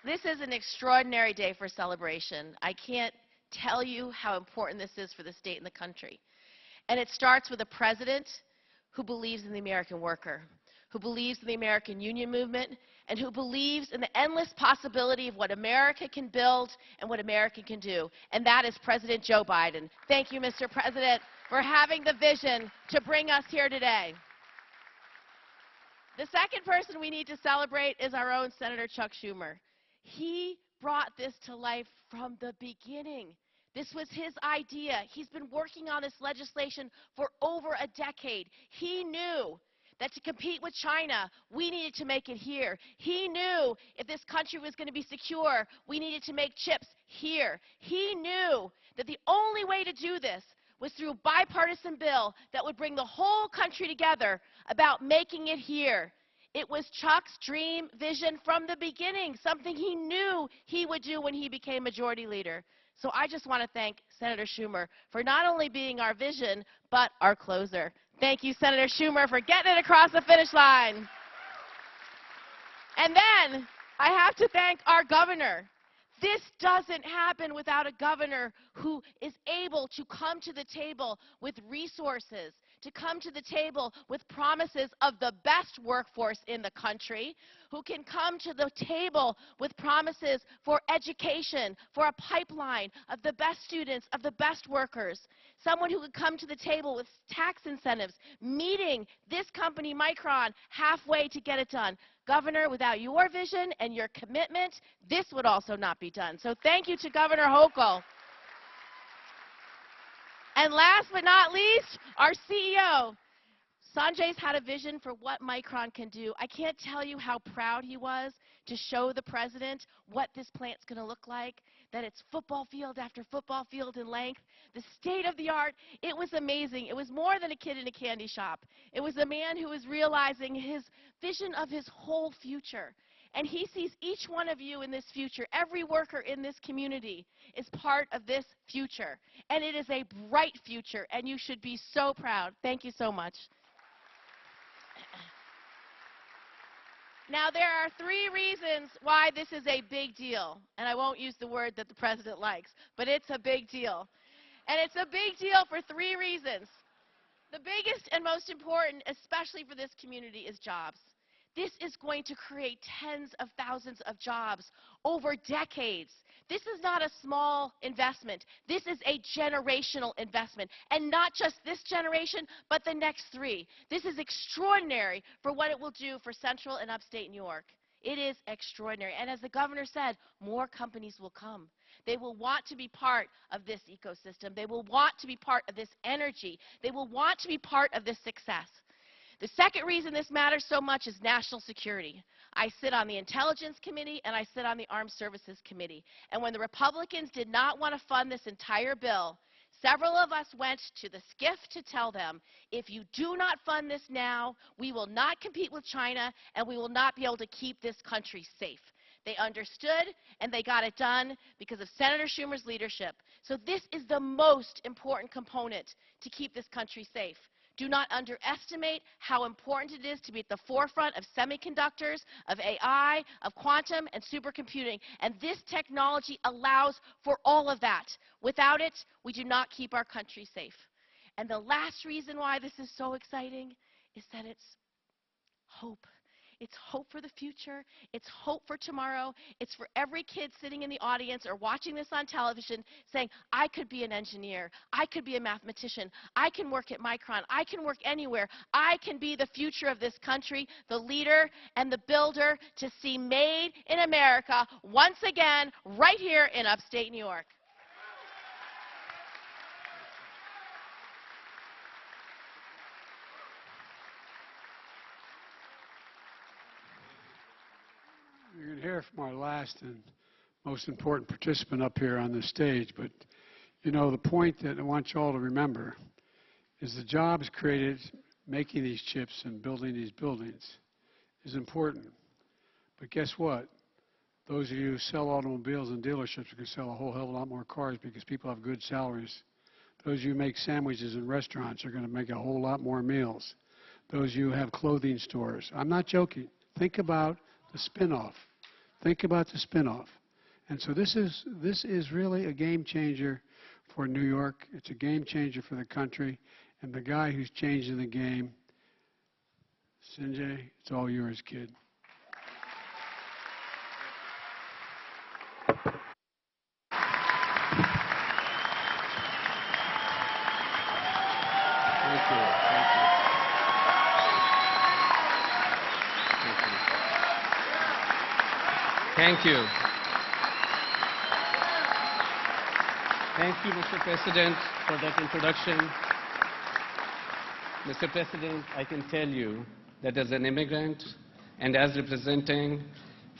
This is an extraordinary day for celebration. I can't tell you how important this is for the state and the country. And it starts with a president who believes in the American worker, who believes in the American union movement, and who believes in the endless possibility of what America can build and what America can do. And that is President Joe Biden. Thank you, Mr. President, for having the vision to bring us here today. The second person we need to celebrate is our own Senator Chuck Schumer. He brought this to life from the beginning. This was his idea. He's been working on this legislation for over a decade. He knew that to compete with China, we needed to make it here. He knew if this country was going to be secure, we needed to make chips here. He knew that the only way to do this was through a bipartisan bill that would bring the whole country together about making it here. It was Chuck's dream vision from the beginning, something he knew he would do when he became majority leader. So I just want to thank Senator Schumer for not only being our vision, but our closer. Thank you, Senator Schumer, for getting it across the finish line. And then I have to thank our governor. This doesn't happen without a governor who is able to come to the table with resources, to come to the table with promises of the best workforce in the country, who can come to the table with promises for education, for a pipeline of the best students, of the best workers, someone who could come to the table with tax incentives, meeting this company, Micron, halfway to get it done. Governor, without your vision and your commitment, this would also not be done. So thank you to Governor Hochul. And last but not least, our CEO. Sanjay's had a vision for what Micron can do. I can't tell you how proud he was to show the president what this plant's going to look like, that it's football field after football field in length, the state of the art. It was amazing. It was more than a kid in a candy shop. It was a man who was realizing his vision of his whole future. And he sees each one of you in this future. Every worker in this community is part of this future. And it is a bright future, and you should be so proud. Thank you so much. Now, there are 3 reasons why this is a big deal. And I won't use the word that the president likes, but it's a big deal. And it's a big deal for 3 reasons. The biggest and most important, especially for this community, is jobs. This is going to create tens of thousands of jobs over decades. This is not a small investment. This is a generational investment. And not just this generation, but the next 3. This is extraordinary for what it will do for Central and Upstate New York. It is extraordinary. And as the governor said, more companies will come. They will want to be part of this ecosystem. They will want to be part of this energy. They will want to be part of this success. The second reason this matters so much is national security. I sit on the Intelligence Committee and I sit on the Armed Services Committee. And when the Republicans did not want to fund this entire bill, several of us went to the SCIF to tell them, if you do not fund this now, we will not compete with China and we will not be able to keep this country safe. They understood and they got it done because of Senator Schumer's leadership. So this is the most important component to keep this country safe. Do not underestimate how important it is to be at the forefront of semiconductors, of AI, of quantum, and supercomputing. And this technology allows for all of that. Without it, we do not keep our country safe. And the last reason why this is so exciting is that it's hope. It's hope for the future. It's hope for tomorrow. It's for every kid sitting in the audience or watching this on television saying, I could be an engineer. I could be a mathematician. I can work at Micron. I can work anywhere. I can be the future of this country, the leader and the builder to see made in America once again right here in upstate New York. You're going to hear from our last and most important participant up here on this stage, but you know, the point that I want you all to remember is the jobs created making these chips and building these buildings is important. But guess what? Those of you who sell automobiles in dealerships are going to sell a whole hell of a lot more cars because people have good salaries. Those of you who make sandwiches in restaurants are going to make a whole lot more meals. Those of you who have clothing stores. I'm not joking. Think about the spinoff. Think about the spinoff. And so this is really a game changer for New York. It's a game changer for the country. And the guy who's changing the game, Sanjay, it's all yours, kid. Thank you. Thank you, Mr. President, for that introduction. Mr. President, I can tell you that as an immigrant and as representing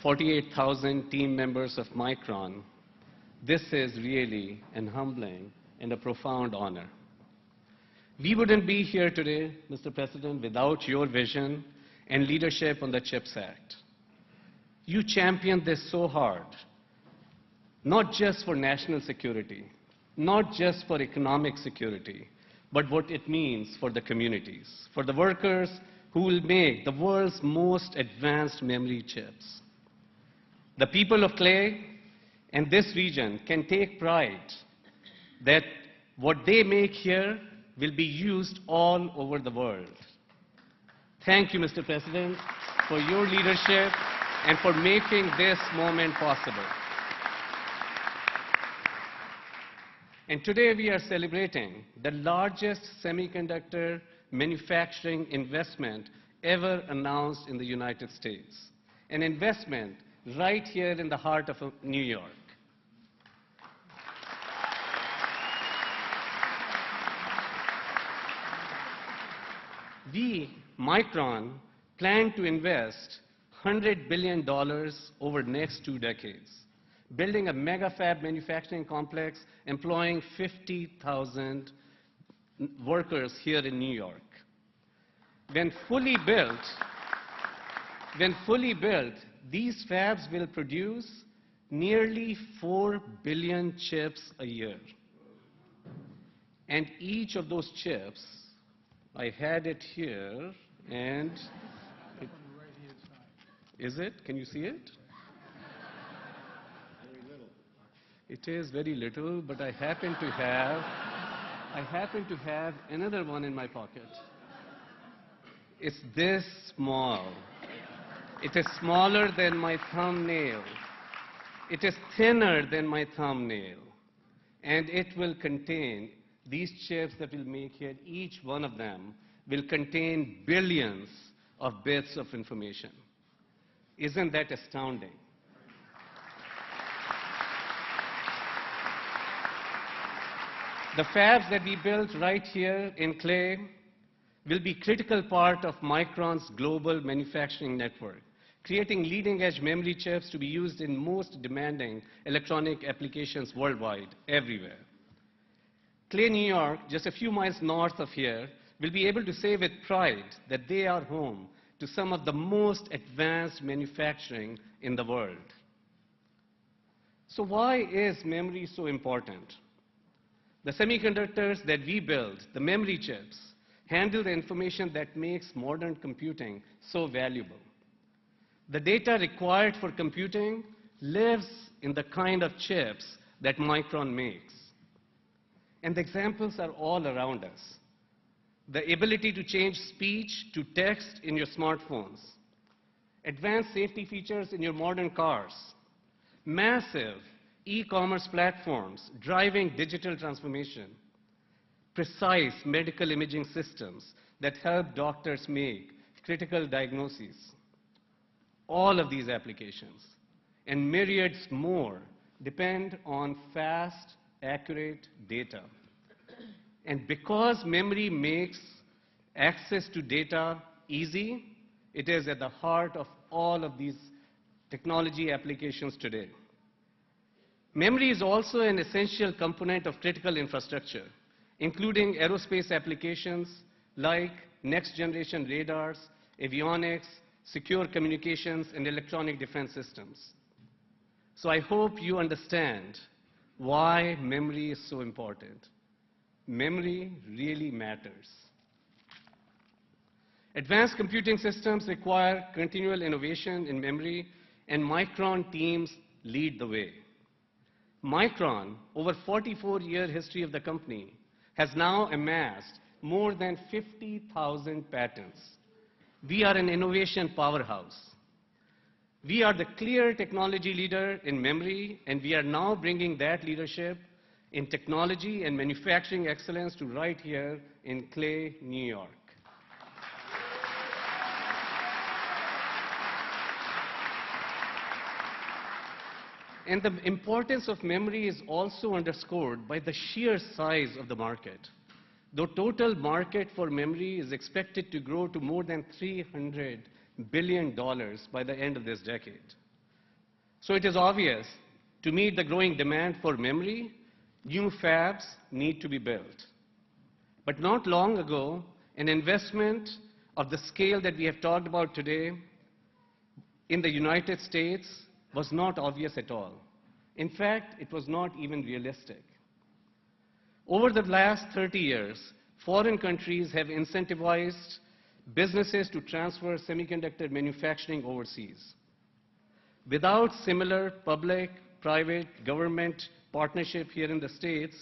48,000 team members of Micron, this is really an humbling and a profound honor. We wouldn't be here today, Mr. President, without your vision and leadership on the CHIPS Act. You championed this so hard, not just for national security, not just for economic security, but what it means for the communities, for the workers who will make the world's most advanced memory chips. The people of Clay and this region can take pride that what they make here will be used all over the world. Thank you, Mr. President, for your leadership and for making this moment possible. And today we are celebrating the largest semiconductor manufacturing investment ever announced in the United States, an investment right here in the heart of New York. We, Micron, plan to invest $100 billion over the next 2 decades, building a mega fab manufacturing complex employing 50,000 workers here in New York. When fully built, these fabs will produce nearly 4 billion chips a year. And each of those chips, I had it here, and is it? Can you see it? Very little. It is very little, but I happen to have another one in my pocket. It's this small. It is smaller than my thumbnail. It is thinner than my thumbnail. And it will contain these chips that we'll make here. Each one of them will contain billions of bits of information. Isn't that astounding? The fabs that we built right here in Clay will be a critical part of Micron's global manufacturing network, creating leading-edge memory chips to be used in most demanding electronic applications worldwide, everywhere. Clay, New York, just a few miles north of here, will be able to say with pride that they are home to some of the most advanced manufacturing in the world. So why is memory so important? The semiconductors that we build, the memory chips, handle the information that makes modern computing so valuable. The data required for computing lives in the kind of chips that Micron makes. And the examples are all around us. The ability to change speech to text in your smartphones, advanced safety features in your modern cars, massive e-commerce platforms driving digital transformation, precise medical imaging systems that help doctors make critical diagnoses. All of these applications and myriads more depend on fast, accurate data. And because memory makes access to data easy, it is at the heart of all of these technology applications today. Memory is also an essential component of critical infrastructure, including aerospace applications like next-generation radars, avionics, secure communications, and electronic defense systems. So I hope you understand why memory is so important. Memory really matters. Advanced computing systems require continual innovation in memory and Micron teams lead the way. Micron, over 44-year history of the company, has now amassed more than 50,000 patents. We are an innovation powerhouse. We are the clear technology leader in memory, and we are now bringing that leadership in technology and manufacturing excellence to right here in Clay, New York. And the importance of memory is also underscored by the sheer size of the market. The total market for memory is expected to grow to more than $300 billion by the end of this decade. So it is obvious, to meet the growing demand for memory, new fabs need to be built. But not long ago, an investment of the scale that we have talked about today in the United States was not obvious at all. In fact, it was not even realistic. Over the last 30 years, foreign countries have incentivized businesses to transfer semiconductor manufacturing overseas. Without similar public-private government partnership here in the States,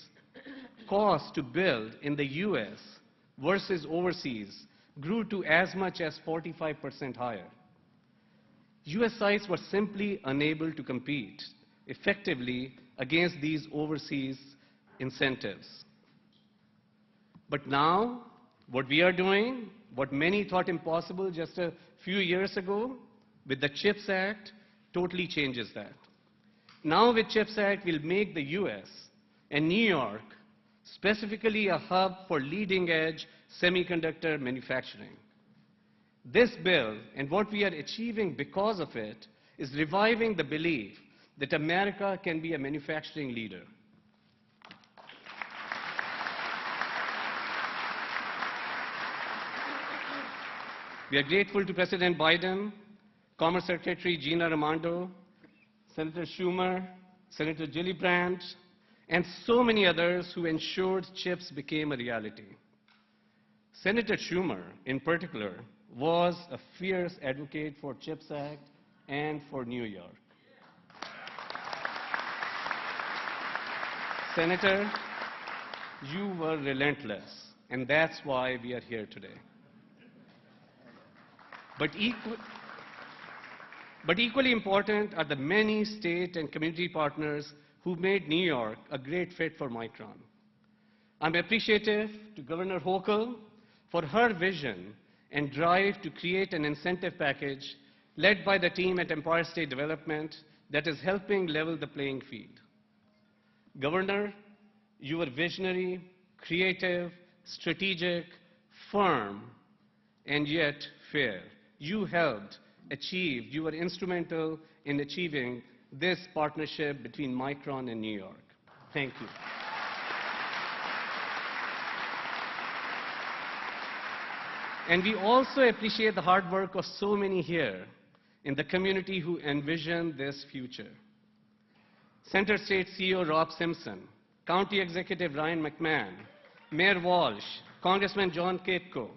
costs to build in the US versus overseas grew to as much as 45% higher. US sites were simply unable to compete effectively against these overseas incentives. But now, what we are doing, what many thought impossible just a few years ago, with the CHIPS Act, totally changes that. Now with CHIPS Act, we'll make the US and New York specifically a hub for leading-edge semiconductor manufacturing. This bill, and what we are achieving because of it, is reviving the belief that America can be a manufacturing leader. We are grateful to President Biden, Commerce Secretary Gina Raimondo, Senator Schumer, Senator Gillibrand, and so many others who ensured CHIPS became a reality. Senator Schumer, in particular, was a fierce advocate for CHIPS Act and for New York. Senator, you were relentless, and that's why we are here today. But equally important are the many state and community partners who made New York a great fit for Micron. I'm appreciative to Governor Hochul for her vision and drive to create an incentive package led by the team at Empire State Development that is helping level the playing field. Governor, you were visionary, creative, strategic, firm, and yet fair. You were instrumental in achieving this partnership between Micron and New York. Thank you. And we also appreciate the hard work of so many here in the community who envision this future. Center State CEO Rob Simpson, County Executive Ryan McMahon, Mayor Walsh, Congressman John Katko,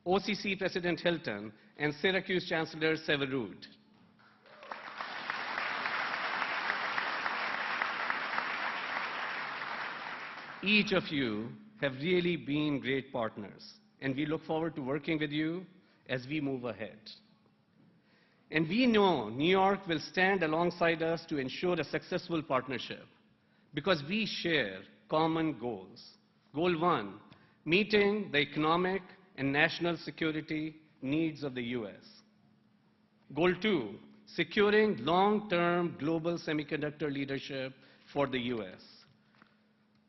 OCC President Hilton, and Syracuse Chancellor Severud. Each of you have really been great partners, and we look forward to working with you as we move ahead. And we know New York will stand alongside us to ensure a successful partnership because we share common goals. Goal 1, meeting the economic and national security needs of the US. Goal 2, securing long-term global semiconductor leadership for the US.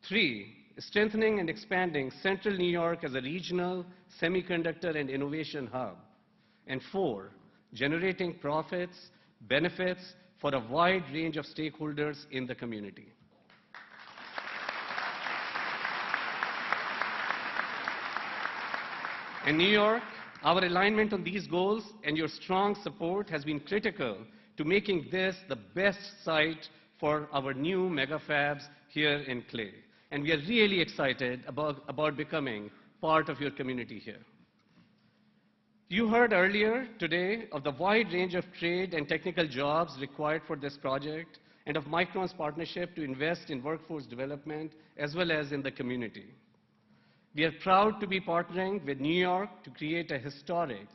3, strengthening and expanding Central New York as a regional semiconductor and innovation hub. And 4, generating profits, benefits for a wide range of stakeholders in the community. In New York, our alignment on these goals and your strong support has been critical to making this the best site for our new mega fabs here in Clay. And we are really excited about becoming part of your community here. You heard earlier today of the wide range of trade and technical jobs required for this project and of Micron's partnership to invest in workforce development as well as in the community. We are proud to be partnering with New York to create a historic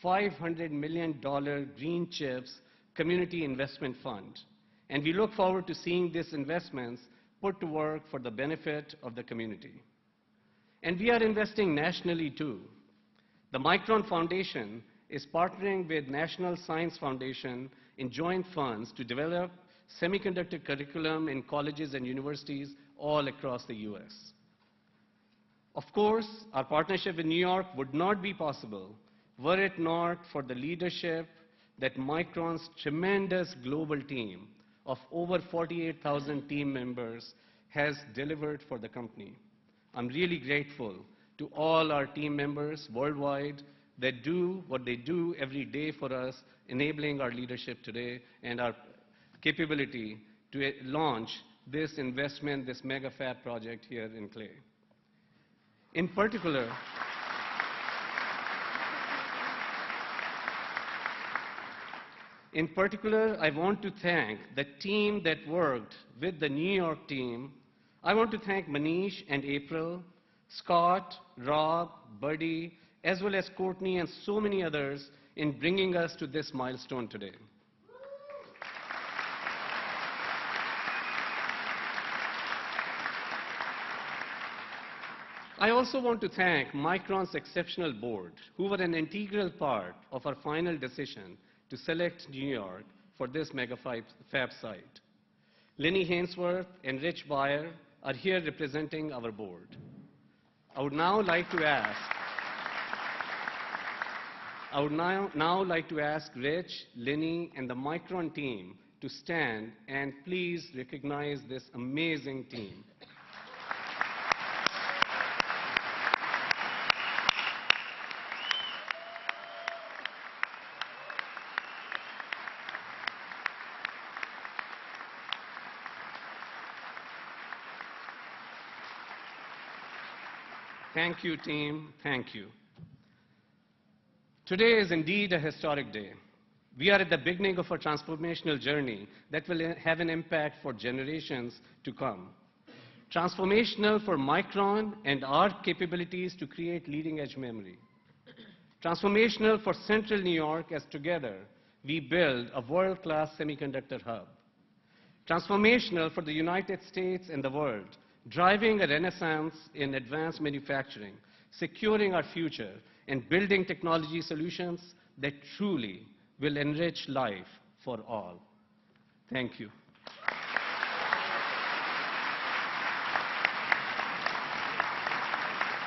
$500 million Green Chips Community Investment Fund, and we look forward to seeing these investments put to work for the benefit of the community. And we are investing nationally too. The Micron Foundation is partnering with National Science Foundation in joint funds to develop semiconductor curriculum in colleges and universities all across the US. Of course, our partnership with New York would not be possible were it not for the leadership that Micron's tremendous global team of over 48,000 team members has delivered for the company. I'm really grateful to all our team members worldwide that do what they do every day for us, enabling our leadership today and our capability to launch this investment, this mega fab project here in Clay. In particular, I want to thank the team that worked with the New York team. I want to thank Manish and April, Scott, Rob, Buddy, as well as Courtney and so many others in bringing us to this milestone today. I also want to thank Micron's exceptional board, who were an integral part of our final decision to select New York for this mega fab site. Lenny Hainsworth and Rich Beyer are here representing our board. I would now like to ask Rich, Lenny, and the Micron team to stand and please recognize this amazing team. Thank you, team. Thank you. Today is indeed a historic day. We are at the beginning of a transformational journey that will have an impact for generations to come. Transformational for Micron and our capabilities to create leading-edge memory. Transformational for Central New York as together we build a world-class semiconductor hub. Transformational for the United States and the world, driving a renaissance in advanced manufacturing, securing our future, and building technology solutions that truly will enrich life for all. Thank you.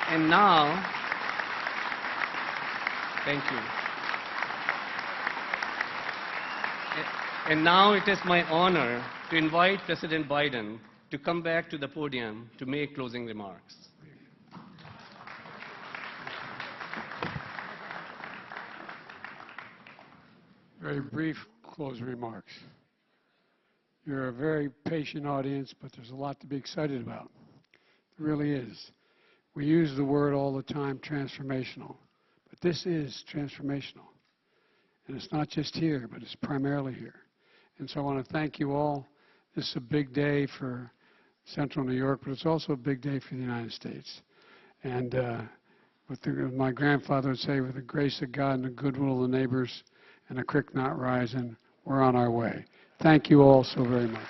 And now, thank you. And now it is my honor to invite President Biden to come back to the podium to make closing remarks. Very brief closing remarks. You're a very patient audience, but there's a lot to be excited about. There really is. We use the word all the time, transformational, but this is transformational. And it's not just here, but it's primarily here. And so I want to thank you all. This is a big day for Central New York, but it's also a big day for the United States. And my grandfather would say, with the grace of God and the goodwill of the neighbors and a creek not rising, we're on our way. Thank you all so very much.